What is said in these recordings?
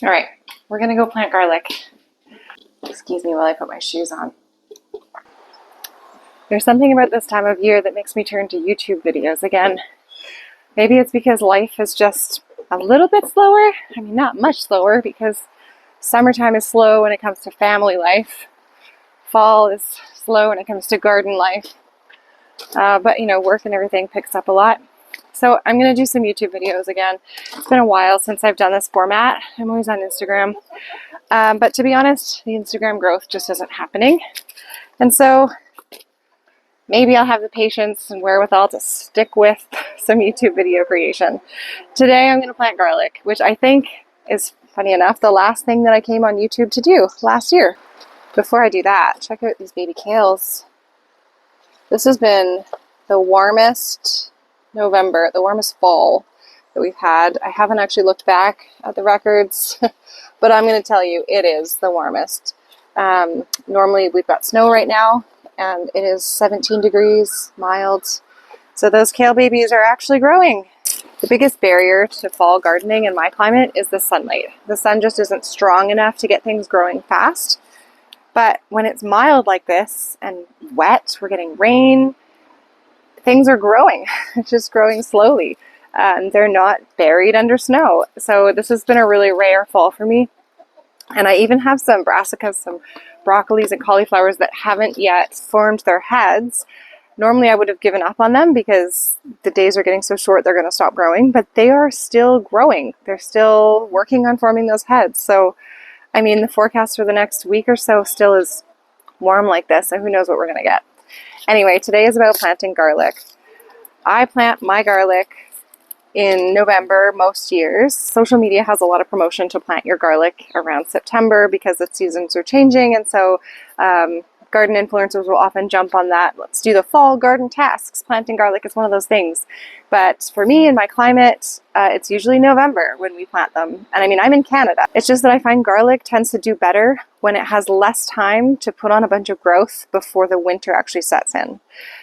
All right, we're gonna go plant garlic. Excuse me while I put my shoes on. There's something about this time of year that makes me turn to YouTube videos again. Maybe it's because life is just a little bit slower. I mean, not much slower, because summertime is slow when it comes to family life. Fall is slow when it comes to garden life. But you know, work and everything picks up a lot. So I'm going to do some YouTube videos again. It's been a while since I've done this format. I'm always on Instagram. But to be honest, the Instagram growth just isn't happening. And so maybe I'll have the patience and wherewithal to stick with some YouTube video creation. Today I'm going to plant garlic, which I think is, funny enough, the last thing that I came on YouTube to do last year. Before I do that, check out these baby kales. This has been the warmest November, the warmest fall that we've had. I haven't actually looked back at the records, but I'm going to tell you it is the warmest. Normally we've got snow right now, and it is 17 degrees, mild. So those kale babies are actually growing. The biggest barrier to fall gardening in my climate is the sunlight. The sun just isn't strong enough to get things growing fast. But when it's mild like this and wet, we're getting rain, things are growing, just growing slowly. They're not buried under snow. So this has been a really rare fall for me. And I even have some brassicas, some broccolis and cauliflowers that haven't yet formed their heads. Normally I would have given up on them because the days are getting so short they're going to stop growing, but they are still growing. They're still working on forming those heads. So, I mean, the forecast for the next week or so still is warm like this, and who knows what we're going to get. Anyway, today is about planting garlic. I plant my garlic in November most years. Social media has a lot of promotion to plant your garlic around September because the seasons are changing, and so garden influencers will often jump on that. Let's do the fall garden tasks. Planting garlic is one of those things. But for me, in my climate, it's usually November when we plant them. And I mean, I'm in Canada. It's just that I find garlic tends to do better when it has less time to put on a bunch of growth before the winter actually sets in.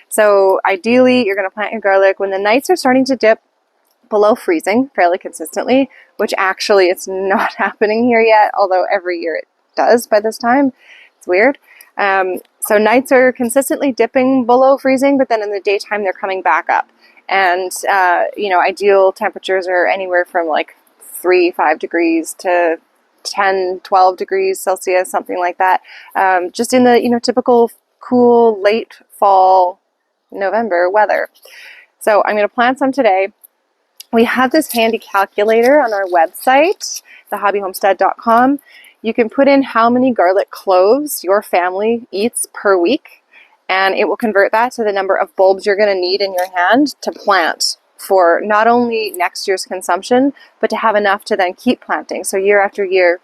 So ideally, you're going to plant your garlic when the nights are starting to dip below freezing fairly consistently, which actually it's not happening here yet, although every year it does by this time. It's weird. So nights are consistently dipping below freezing, but then in the daytime they're coming back up. And, ideal temperatures are anywhere from like 3-5 degrees to 10-12 degrees Celsius, something like that. Just in the, typical cool late fall November weather. So I'm going to plant some today. We have this handy calculator on our website, thehobbyhomestead.com. You can put in how many garlic cloves your family eats per week, and it will convert that to the number of bulbs you're going to need in your hand to plant for not only next year's consumption, but to have enough to then keep planting. So year after year,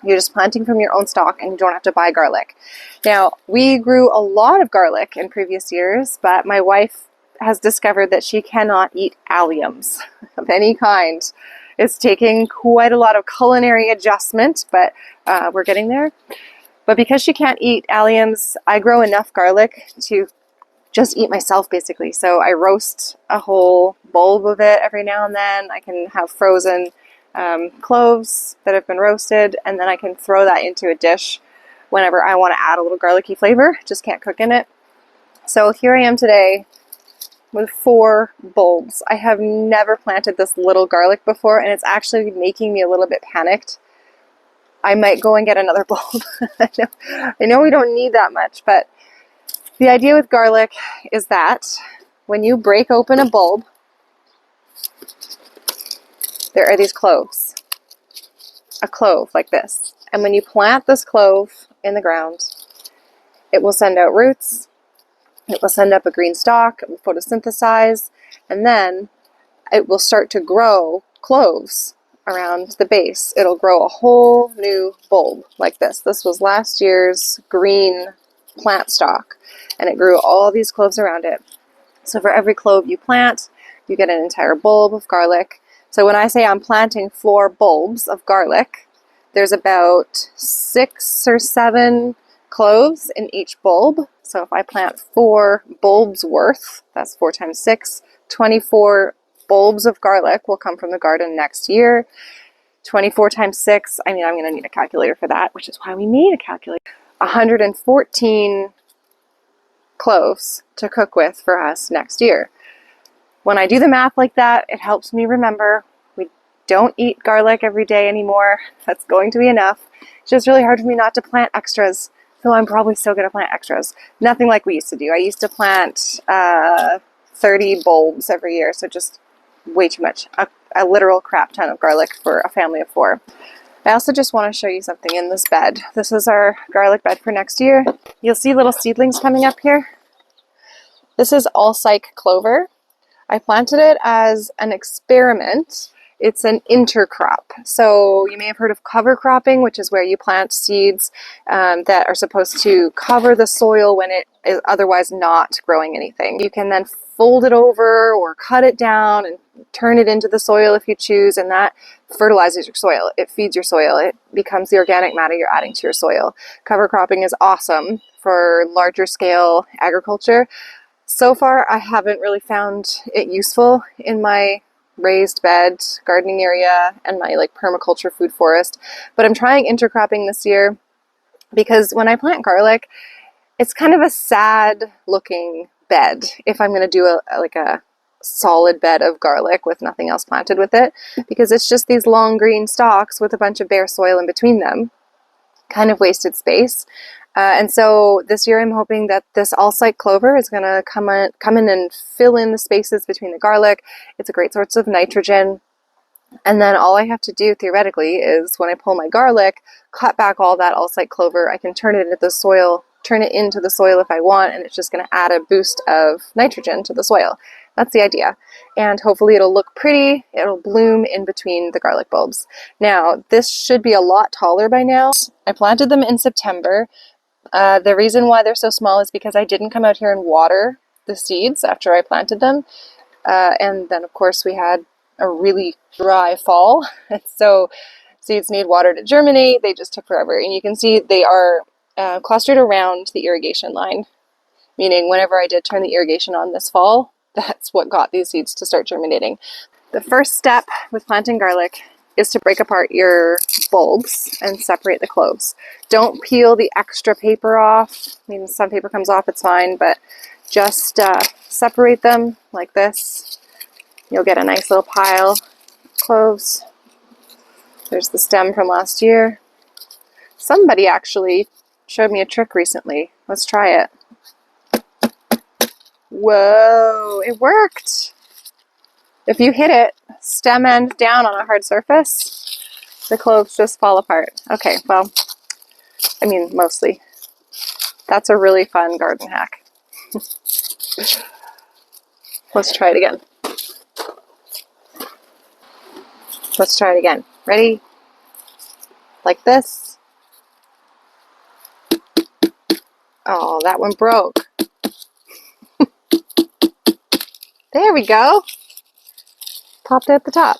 you're just planting from your own stock and you don't have to buy garlic. Now, we grew a lot of garlic in previous years, but my wife has discovered that she cannot eat alliums of any kind. It's taking quite a lot of culinary adjustment, but we're getting there. But because she can't eat alliums, I grow enough garlic to just eat myself, basically. So I roast a whole bulb of it every now and then. I can have frozen cloves that have been roasted, and then I can throw that into a dish whenever I want to add a little garlicky flavor. Just can't cook in it. So here I am today with 4 bulbs. I have never planted this little garlic before, and it's actually making me a little bit panicked. I might go and get another bulb. I know we don't need that much, but the idea with garlic is that when you break open a bulb, there are these cloves. A clove like this. And when you plant this clove in the ground, it will send out roots. It will send up a green stalk, it will photosynthesize, and then it will start to grow cloves around the base. It'll grow a whole new bulb like this. This was last year's green plant stalk, and it grew all these cloves around it. So for every clove you plant, you get an entire bulb of garlic. So when I say I'm planting 4 bulbs of garlic, there's about 6 or 7 cloves in each bulb. So if I plant 4 bulbs worth, that's 4 times 6, 24 bulbs of garlic will come from the garden next year. 24 times 6, I mean, I'm going to need a calculator for that, which is why we need a calculator. 114 cloves to cook with for us next year. When I do the math like that, it helps me remember we don't eat garlic every day anymore. That's going to be enough. It's just really hard for me not to plant extras, so I'm probably still going to plant extras. Nothing like we used to do. I used to plant 30 bulbs every year, so just way too much. A literal crap ton of garlic for a family of 4. I also just want to show you something in this bed. This is our garlic bed for next year. You'll see little seedlings coming up here. This is all-cyc clover. I planted it as an experiment. It's an intercrop. So you may have heard of cover cropping, which is where you plant seeds that are supposed to cover the soil when it is otherwise not growing anything. You can then fold it over or cut it down and turn it into the soil if you choose, and that fertilizes your soil. It feeds your soil. It becomes the organic matter you're adding to your soil. Cover cropping is awesome for larger scale agriculture. So far, I haven't really found it useful in my raised bed gardening area and my like permaculture food forest, but I'm trying intercropping this year because when I plant garlic, it's kind of a sad looking bed if I'm going to do a solid bed of garlic with nothing else planted with it, because it's just these long green stalks with a bunch of bare soil in between them. Kind of wasted space. And so this year I'm hoping that this all-cyc clover is going to come in and fill in the spaces between the garlic. It's a great source of nitrogen. And then all I have to do theoretically is when I pull my garlic, cut back all that all-cyc clover, I can turn it into the soil if I want, and it's just going to add a boost of nitrogen to the soil. That's the idea. And hopefully it'll look pretty. It'll bloom in between the garlic bulbs. Now, this should be a lot taller by now. I planted them in September. The reason why they're so small is because I didn't come out here and water the seeds after I planted them. And then, of course, we had a really dry fall. So seeds need water to germinate. They just took forever. And you can see they are clustered around the irrigation line, meaning whenever I did turn the irrigation on this fall, that's what got these seeds to start germinating. The first step with planting garlic is to break apart your bulbs and separate the cloves. Don't peel the extra paper off. I mean, some paper comes off, it's fine, but just separate them like this. You'll get a nice little pile of cloves. There's the stem from last year. Somebody actually showed me a trick recently. Let's try it. Whoa, it worked! If you hit it stem end down on a hard surface, the cloves just fall apart. Okay, well, I mean, mostly. That's a really fun garden hack. Let's try it again. Let's try it again. Ready? Like this. Oh, that one broke. There we go. Popped at the top.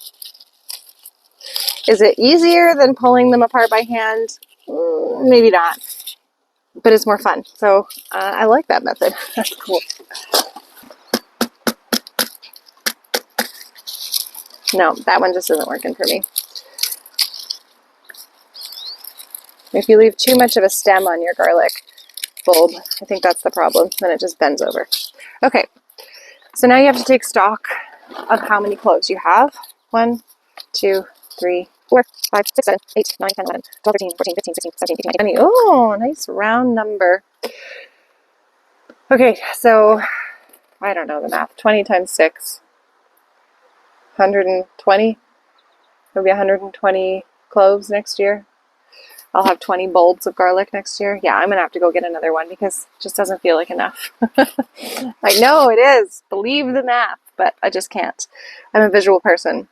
Is it easier than pulling them apart by hand? Maybe not, but it's more fun. So I like that method. That's cool. No, that one just isn't working for me. If you leave too much of a stem on your garlic bulb, I think that's the problem. Then it just bends over. Okay, so now you have to take stock of how many cloves you have. 1, 2, 3, 4, 5, 6, 7, 8, 9, 10, 11, 12, 13, 14, 15, 16, 17, 18, 19, 20. Oh, nice round number. Okay, so I don't know the math. 20 times 6. 120. There'll be 120 cloves next year. I'll have 20 bulbs of garlic next year. Yeah, I'm going to have to go get another one because it just doesn't feel like enough. I know it is. Believe the math, but I just can't. I'm a visual person.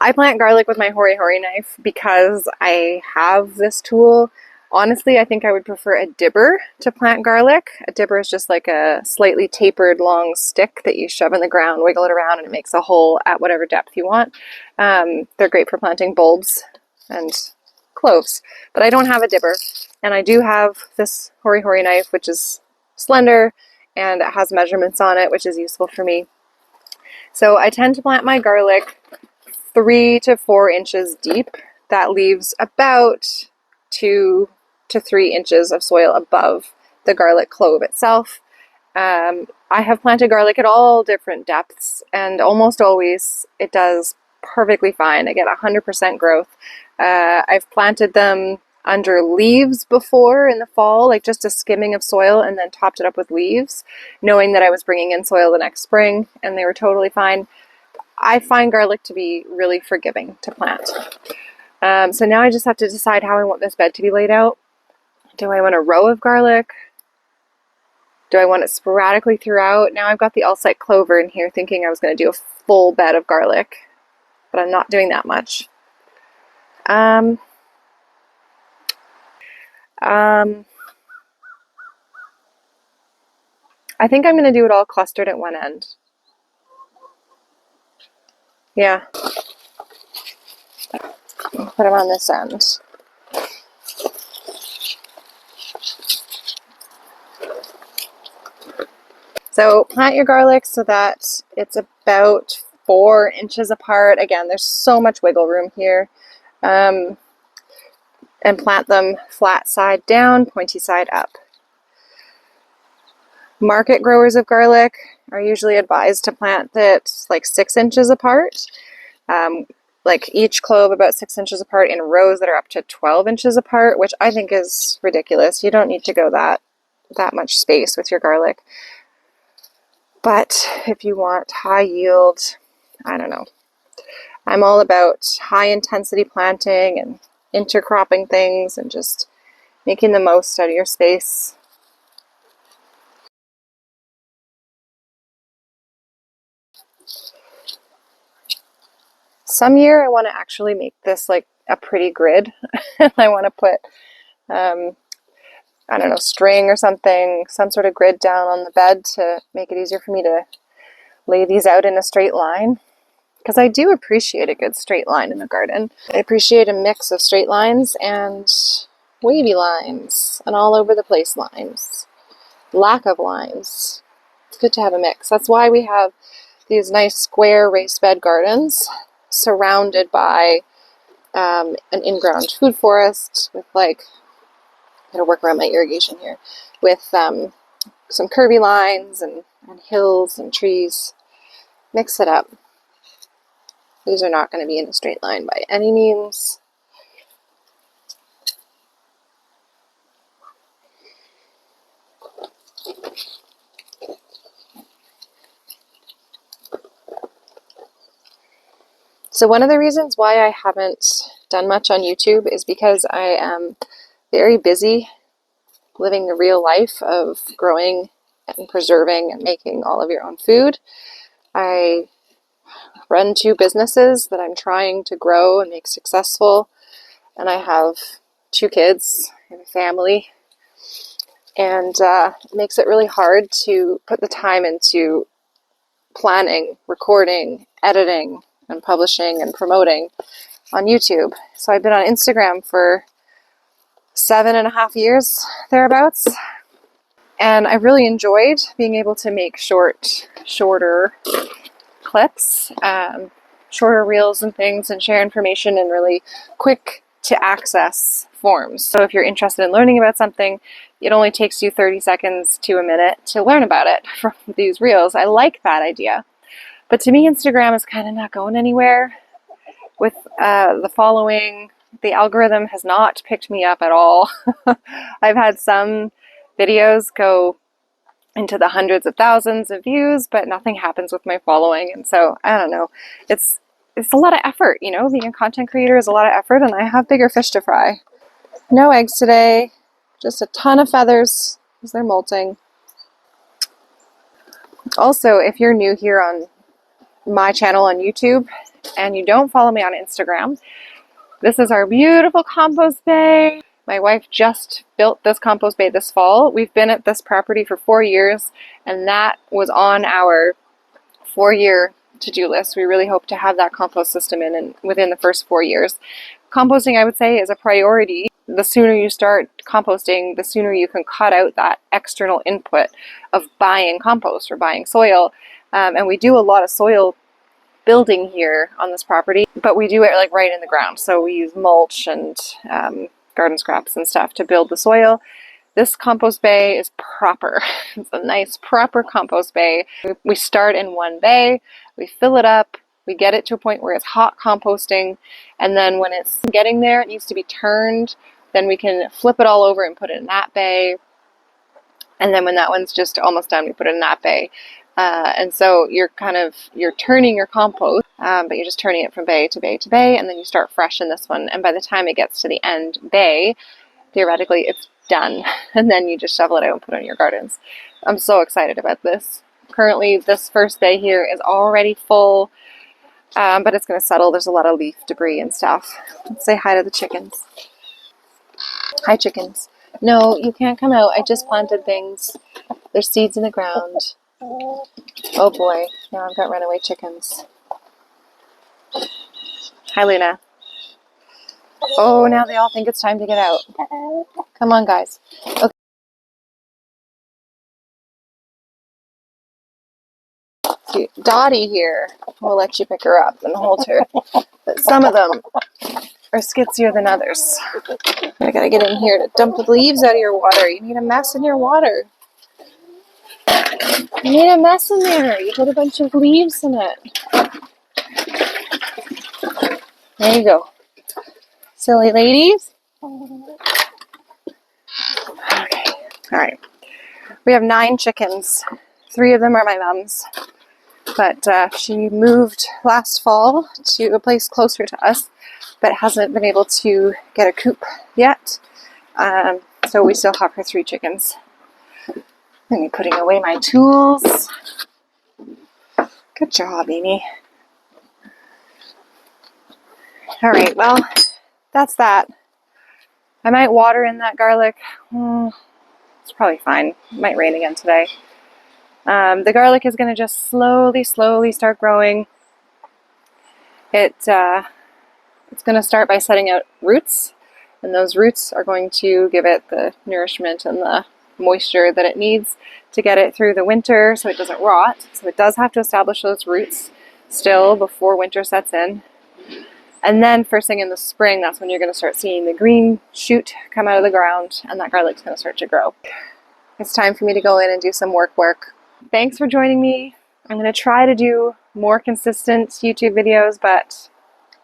I plant garlic with my hori-hori knife because I have this tool. Honestly, I think I would prefer a dibber to plant garlic. A dibber is just like a slightly tapered long stick that you shove in the ground, wiggle it around, and it makes a hole at whatever depth you want. They're great for planting bulbs and cloves, but I don't have a dibber, and I do have this hori-hori knife, which is slender and it has measurements on it, which is useful for me. So I tend to plant my garlic 3 to 4 inches deep. That leaves about 2 to 3 inches of soil above the garlic clove itself. I have planted garlic at all different depths, and almost always it does perfectly fine. I get 100% growth. I've planted them under leaves before in the fall, like just a skimming of soil, and then topped it up with leaves, knowing that I was bringing in soil the next spring, and they were totally fine. I find garlic to be really forgiving to plant. So now I just have to decide how I want this bed to be laid out. Do I want a row of garlic? Do I want it sporadically throughout? Now I've got the all-site clover in here thinking I was going to do a full bed of garlic, but I'm not doing that much. I think I'm going to do it all clustered at one end. Yeah. Put them on this end. So plant your garlic so that it's about 4 inches apart. Again, there's so much wiggle room here. And plant them flat side down, pointy side up. Market growers of garlic are usually advised to plant it like 6 inches apart. Like each clove about 6 inches apart in rows that are up to 12 inches apart, which I think is ridiculous. You don't need to go that much space with your garlic. But if you want high yield, I don't know. I'm all about high intensity planting and intercropping things and just making the most out of your space. Some year I want to actually make this like a pretty grid. I want to put, I don't know, string or something, some sort of grid down on the bed to make it easier for me to lay these out in a straight line. Because I do appreciate a good straight line in the garden. I appreciate a mix of straight lines and wavy lines and all over the place lines. Lack of lines. It's good to have a mix. That's why we have these nice square raised bed gardens surrounded by an in-ground food forest with like, I'm gonna work around my irrigation here, with some curvy lines and hills and trees. Mix it up. These are not going to be in a straight line by any means. So one of the reasons why I haven't done much on YouTube is because I am very busy living the real life of growing and preserving and making all of your own food. I run 2 businesses that I'm trying to grow and make successful, and I have 2 kids and a family, and it makes it really hard to put the time into planning, recording, editing, and publishing and promoting on YouTube. So I've been on Instagram for 7.5 years, thereabouts, and I really enjoyed being able to make shorter clips, shorter reels and things, and share information in really quick to access forms. So if you're interested in learning about something, it only takes you 30 seconds to a minute to learn about it from these reels. I like that idea. But to me, Instagram is kind of not going anywhere. With the following, the algorithm has not picked me up at all. I've had some videos go into the hundreds of thousands of views, but nothing happens with my following. And so, I don't know, it's a lot of effort, you know, being a content creator is a lot of effort, and I have bigger fish to fry. No eggs today, just a ton of feathers because they're molting. Also, if you're new here on my channel on YouTube and you don't follow me on Instagram, this is our beautiful compost bay. My wife just built this compost bay this fall. We've been at this property for 4 years, and that was on our 4-year to-do list. We really hope to have that compost system in within the first 4 years. Composting, I would say, is a priority. The sooner you start composting, the sooner you can cut out that external input of buying compost or buying soil. And we do a lot of soil building here on this property, but we do it like right in the ground. So we use mulch and garden scraps and stuff to build the soil. This compost bay is proper. It's a nice proper compost bay. We start in one bay, we fill it up, we get it to a point where it's hot composting, and then when it's getting there, it needs to be turned. Then we can flip it all over and put it in that bay. And then when that one's just almost done, we put it in that bay. And so you're turning your compost, but you're just turning it from bay to bay to bay, and then you start fresh in this one. And by the time it gets to the end bay, theoretically it's done. And then you just shovel it out and put it in your gardens. I'm so excited about this. Currently, this first bay here is already full, but it's going to settle. There's a lot of leaf debris and stuff. Let's say hi to the chickens. Hi, chickens. No, you can't come out. I just planted things. There's seeds in the ground. Oh boy, now I've got runaway chickens. Hi, Luna. Oh, now they all think it's time to get out. Come on, guys. Okay. Dottie here. We'll let you pick her up and hold her. But some of them are skitzier than others. I gotta get in here to dump the leaves out of your water. You need a mess in your water. You need a mess in there. You put a bunch of leaves in it. There you go. Silly ladies. Okay. Alright. We have 9 chickens. 3 of them are my mom's. But she moved last fall to a place closer to us, but hasn't been able to get a coop yet. So we still have her 3 chickens. I'm putting away my tools. Good job, Amy. Alright, well, that's that. I might water in that garlic. It's probably fine. It might rain again today. The garlic is going to just slowly start growing. It's going to start by setting out roots, and those roots are going to give it the nourishment and the moisture that it needs to get it through the winter so it doesn't rot. So it does have to establish those roots still before winter sets in. And then first thing in the spring, that's when you're going to start seeing the green shoot come out of the ground, and that garlic's going to start to grow. It's time for me to go in and do some work. Thanks for joining me. I'm going to try to do more consistent YouTube videos, but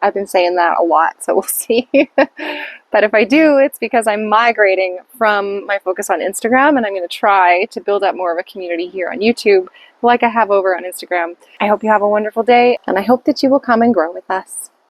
I've been saying that a lot, so we'll see. But if I do, it's because I'm migrating from my focus on Instagram, and I'm going to try to build up more of a community here on YouTube like I have over on Instagram. I hope you have a wonderful day, and I hope that you will come and grow with us.